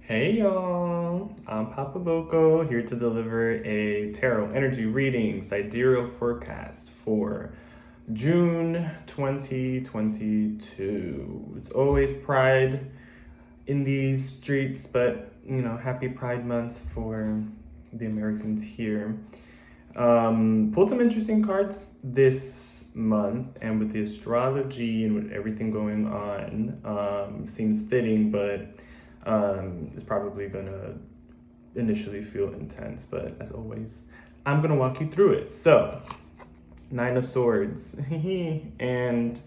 Hey y'all, I'm Papa Boko here to deliver a tarot energy reading sidereal forecast for June 2022. It's always Pride in these streets, but happy Pride Month for the Americans here. Pulled some interesting cards this month, and with the astrology and with everything going on, seems fitting, but it's probably gonna initially feel intense. But as always, I'm gonna walk you through it. So, Nine of Swords and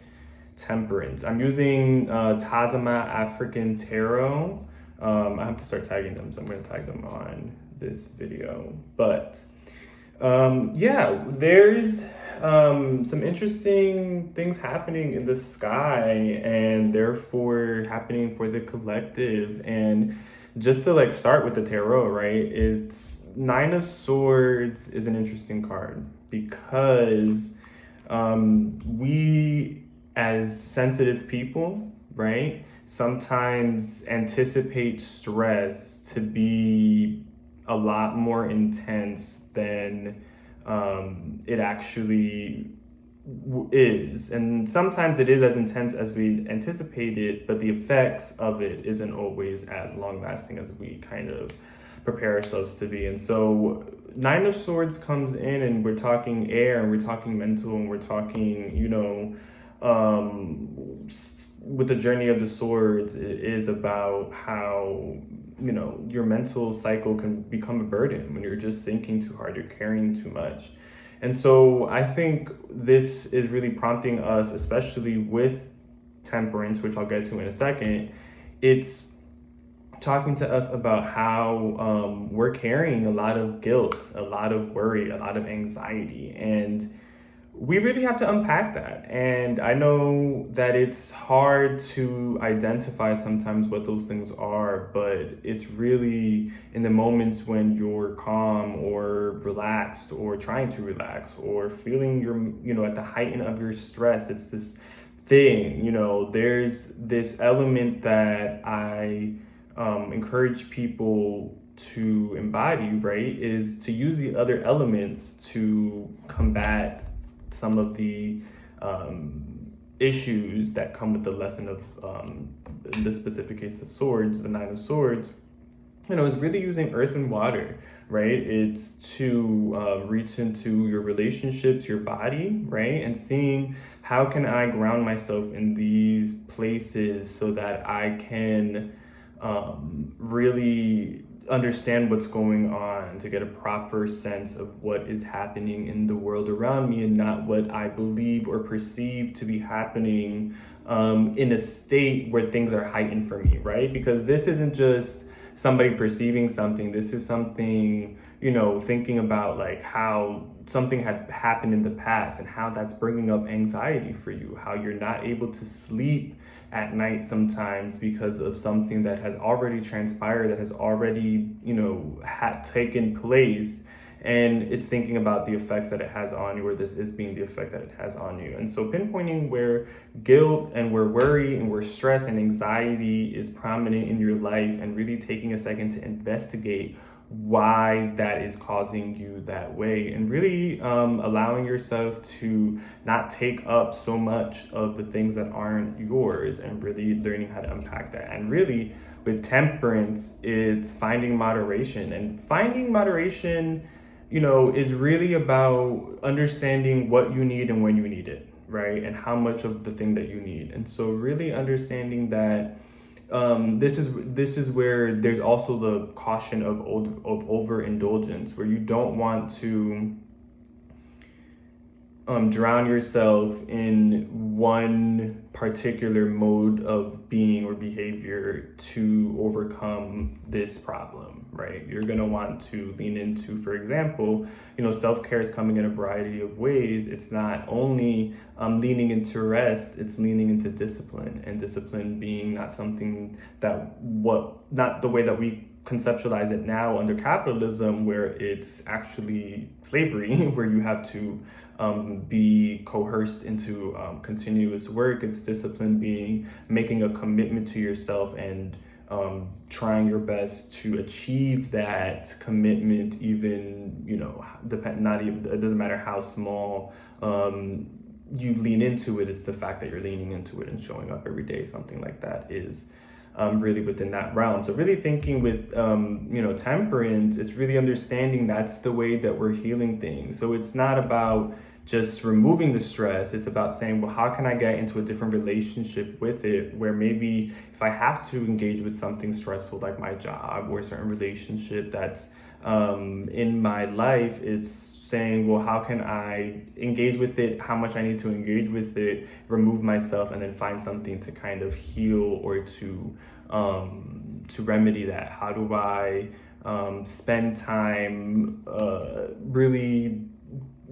Temperance. I'm using Tazama African Tarot. I have to start tagging them, so I'm gonna tag them on this video. But yeah, there's some interesting things happening in the sky and therefore happening for the collective. And just to like start with the tarot, right? It's Nine of Swords is an interesting card because we as sensitive people, right, sometimes anticipate stress to be a lot more intense than it actually is. And sometimes it is as intense as we anticipate it, but the effects of it isn't always as long lasting as we kind of prepare ourselves to be. And so Nine of Swords comes in, and we're talking air, and we're talking mental, and we're talking, with the journey of the swords, it is about how your mental cycle can become a burden when you're just thinking too hard, you're carrying too much. And so I think this is really prompting us, especially with Temperance, which I'll get to in a second. It's talking to us about how we're carrying a lot of guilt, a lot of worry, a lot of anxiety, and we really have to unpack that. And I know that it's hard to identify sometimes what those things are, but it's really in the moments when you're calm or relaxed or trying to relax or feeling at the height of your stress. It's this thing, there's this element that I encourage people to embody, right? Is to use the other elements to combat some of the issues that come with the lesson of, in this specific case, the swords, the Nine of Swords. Is really using earth and water, right? It's to reach into your relationships, your body, right? And seeing how can I ground myself in these places so that I can really understand what's going on, to get a proper sense of what is happening in the world around me and not what I believe or perceive to be happening in a state where things are heightened for me, right? Because this isn't just somebody perceiving something. This is something, thinking about like how something had happened in the past and how that's bringing up anxiety for you, how you're not able to sleep at night sometimes because of something that has already transpired, that has already, had taken place. And it's thinking about the effects that it has on you, or this is being the effect that it has on you. And so pinpointing where guilt and where worry and where stress and anxiety is prominent in your life, and really taking a second to investigate why that is causing you that way, and really allowing yourself to not take up so much of the things that aren't yours, and really learning how to unpack that. And really with Temperance, it's finding moderation, and finding moderation is really about understanding what you need and when you need it, right? And how much of the thing that you need. And so really understanding that this is where there's also the caution of overindulgence, where you don't want to drown yourself in one particular mode of being or behavior to overcome this problem, right? You're going to want to lean into, for example, self-care is coming in a variety of ways. It's not only leaning into rest, it's leaning into discipline, and discipline being not something not the way that we conceptualize it now under capitalism, where it's actually slavery, where you have to be coerced into continuous work. It's discipline being making a commitment to yourself and trying your best to achieve that commitment, even, not even, it doesn't matter how small you lean into it. It's the fact that you're leaning into it and showing up every day, something like that is really within that realm. So really thinking with, temperance, it's really understanding that's the way that we're healing things. So it's not about just removing the stress. It's about saying, well, how can I get into a different relationship with it, where maybe if I have to engage with something stressful like my job or a certain relationship that's in my life, it's saying, well, how can I engage with it, how much I need to engage with it, remove myself, and then find something to kind of heal or to remedy that. How do I spend time really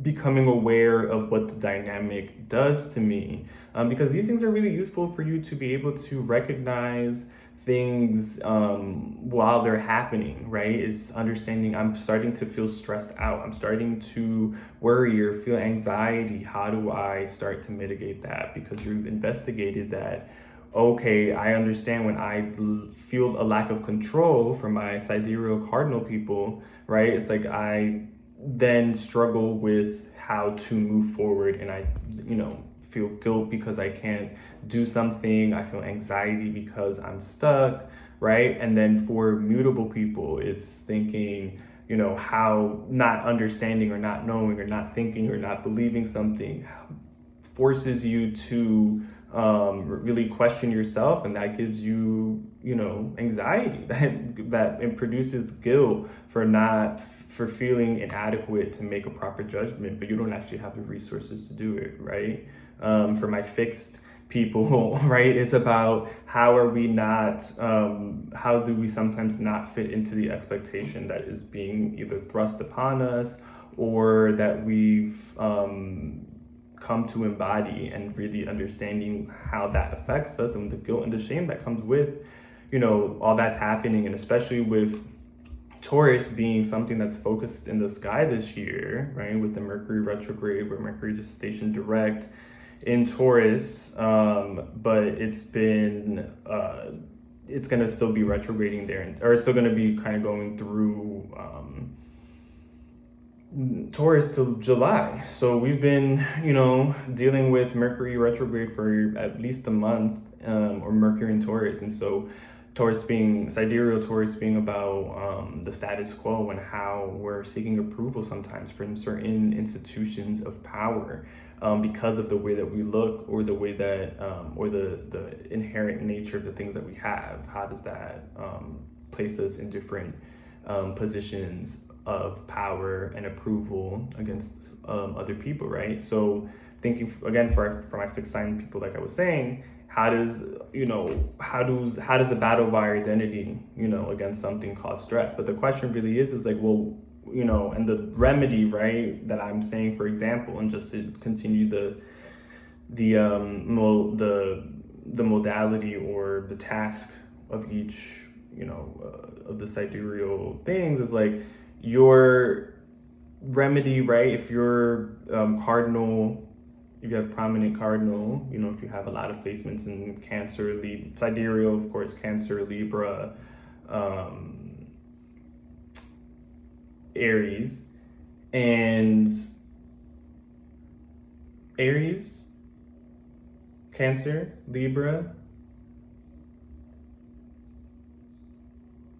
becoming aware of what the dynamic does to me, because these things are really useful for you to be able to recognize things while they're happening, right? Is understanding, I'm starting to feel stressed out, I'm starting to worry or feel anxiety. How do I start to mitigate that? Because you've investigated that. Okay, I understand when I feel a lack of control from my sidereal cardinal people, right? It's like I then struggle with how to move forward, and I, feel guilt because I can't do something. I feel anxiety because I'm stuck, right? And then for mutable people, it's thinking, how not understanding or not knowing or not thinking or not believing something forces you to really question yourself, and that gives you, anxiety, that it produces guilt for feeling inadequate to make a proper judgment, but you don't actually have the resources to do it, right? For my fixed people, right, it's about how do we sometimes not fit into the expectation that is being either thrust upon us or that we've come to embody, and really understanding how that affects us and the guilt and the shame that comes with, all that's happening. And especially with Taurus being something that's focused in the sky this year, right, with the Mercury retrograde, where Mercury just stationed direct in Taurus, but it's going to still be retrograding there, or it's still going to be kind of going through Taurus till July. So we've been, dealing with Mercury retrograde for at least a month, or Mercury in Taurus. And so Sidereal Taurus being about the status quo and how we're seeking approval sometimes from certain institutions of power, because of the way that we look, or the way that, or the inherent nature of the things that we have. How does that place us in different positions of power and approval against other people, right? So thinking again for my fixed sign people, like I was saying, how does the battle of our identity, against something cause stress? But the question really is like, well, and the remedy, right, that I'm saying, for example, and just to continue the modality or the task of each, of the sidereal things, is like your remedy, right? If you're cardinal, if you have prominent cardinal, if you have a lot of placements in Cancer, Sidereal, of course, Cancer, Libra, Aries, Cancer, Libra.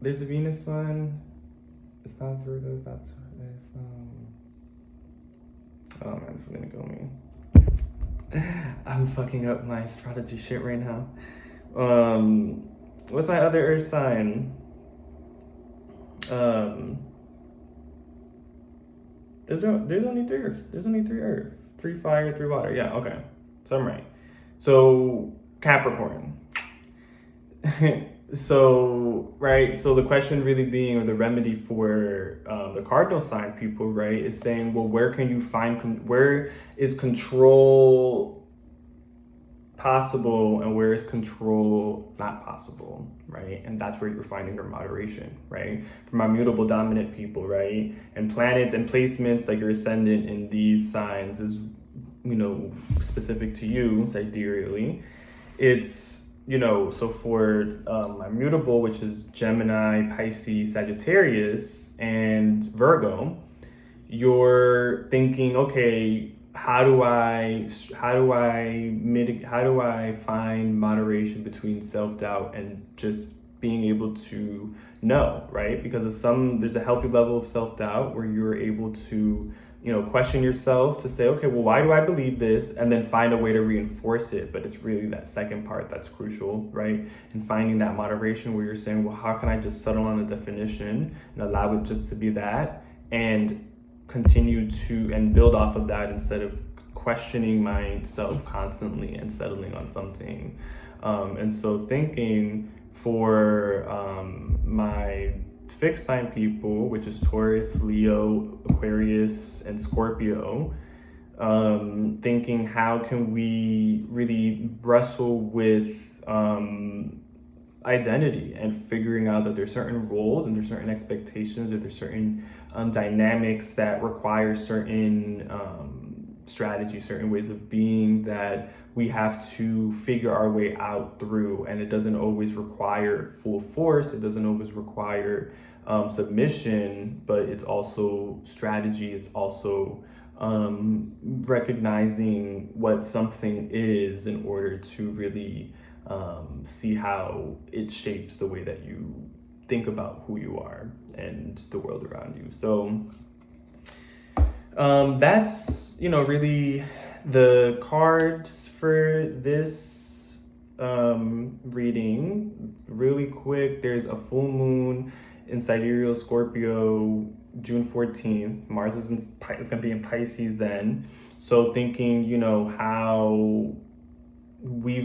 There's a Venus one. It's not Virgo. It's not. Oh man, this is gonna go me. I'm fucking up my astrology shit right now. What's my other Earth sign? There's only three Earths. There's only three Earth, 3 fire, 3 water. Yeah, okay. So I'm right. So Capricorn. So the question really being, or the remedy for the cardinal sign people, right, is saying, well, where can you find where is control possible and where is control not possible, right? And that's where you're finding your moderation, right? For my mutable dominant people, right, and planets and placements like your ascendant in these signs is, specific to you sidereally. It's so for my mutable, which is Gemini, Pisces, Sagittarius, and Virgo, you're thinking, okay, how do I find moderation between self-doubt and just being able to know, right? Because there's a healthy level of self-doubt where you're able to, question yourself to say, okay, well, why do I believe this? And then find a way to reinforce it. But it's really that second part that's crucial, right? And finding that moderation where you're saying, well, how can I just settle on a definition and allow it just to be that, and continue to and build off of that instead of questioning myself constantly and settling on something. And so thinking for my fixed sign people, which is Taurus, Leo, Aquarius, and Scorpio, thinking how can we really wrestle with identity and figuring out that there's certain roles and there's certain expectations or there's certain dynamics that require certain strategies, certain ways of being that we have to figure our way out through. And it doesn't always require full force. It doesn't always require submission, but it's also strategy. It's also recognizing what something is in order to really see how it shapes the way that you think about who you are and the world around you. So that's, really the cards for this reading. Really quick, there's a full moon in Sidereal Scorpio June 14th. Mars is it's going to be in Pisces then. So thinking, how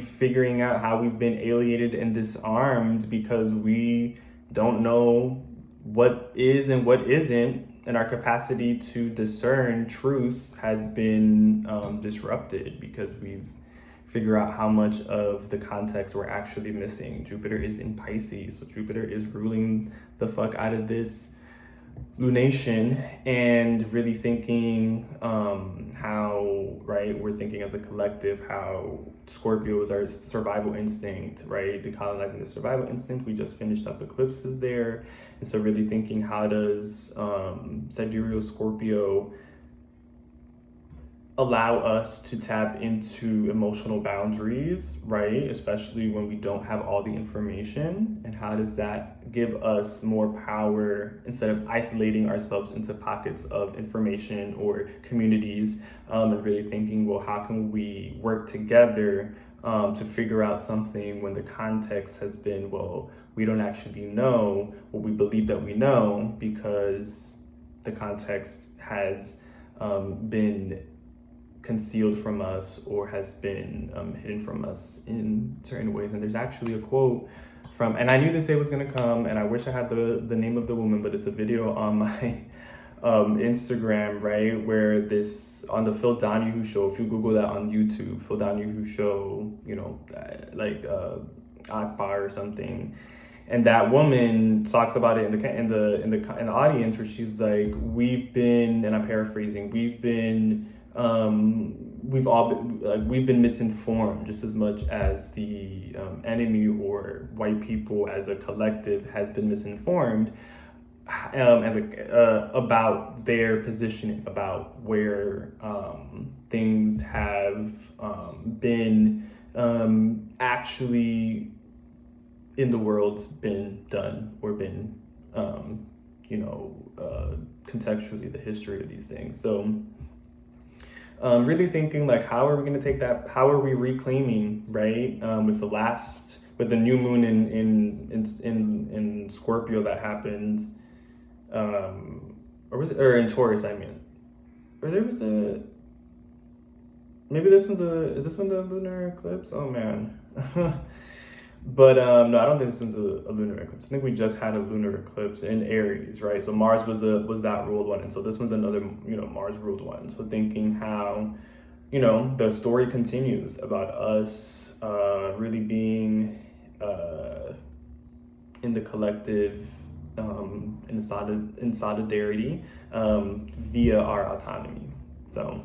figuring out how we've been alienated and disarmed because we don't know what is and what isn't, and our capacity to discern truth has been disrupted because we've figured out how much of the context we're actually missing. Jupiter is in Pisces, so Jupiter is ruling the fuck out of this lunation, and really thinking how, right, we're thinking as a collective how Scorpio is our survival instinct, right, decolonizing the survival instinct. We just finished up eclipses there, and so really thinking how does Sidereal Scorpio allow us to tap into emotional boundaries, right? Especially when we don't have all the information. And how does that give us more power instead of isolating ourselves into pockets of information or communities, and really thinking, well, how can we work together to figure out something when the context has been, well, we don't actually know what we believe that we know because the context has been concealed from us or has been hidden from us in certain ways. And there's actually a quote from, and I knew this day was going to come, and I wish I had the name of the woman, but it's a video on my Instagram, right, where this, on the Phil Donahue show, if you Google that on YouTube, Phil Donahue show, like Akbar or something, and that woman talks about it in the audience, where she's like, we've been, and I'm paraphrasing, we've been misinformed just as much as the enemy or white people as a collective has been misinformed about their positioning, about where things have bing actually in the world been done or been contextually the history of these things. So really thinking like, how are we going to take that? How are we reclaiming, right? With the new moon in Scorpio that happened, or in Taurus, I mean, or there was maybe is this one the lunar eclipse? Oh man. But no, I don't think this one's a lunar eclipse. I think we just had a lunar eclipse in Aries, right? So Mars was that ruled one, and so this one's another, Mars ruled one. So thinking how, the story continues about us really being in the collective, in solidarity via our autonomy. So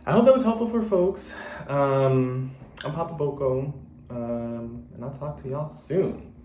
I hope that was helpful for folks. I'm Papa Boko. And I'll talk to y'all soon.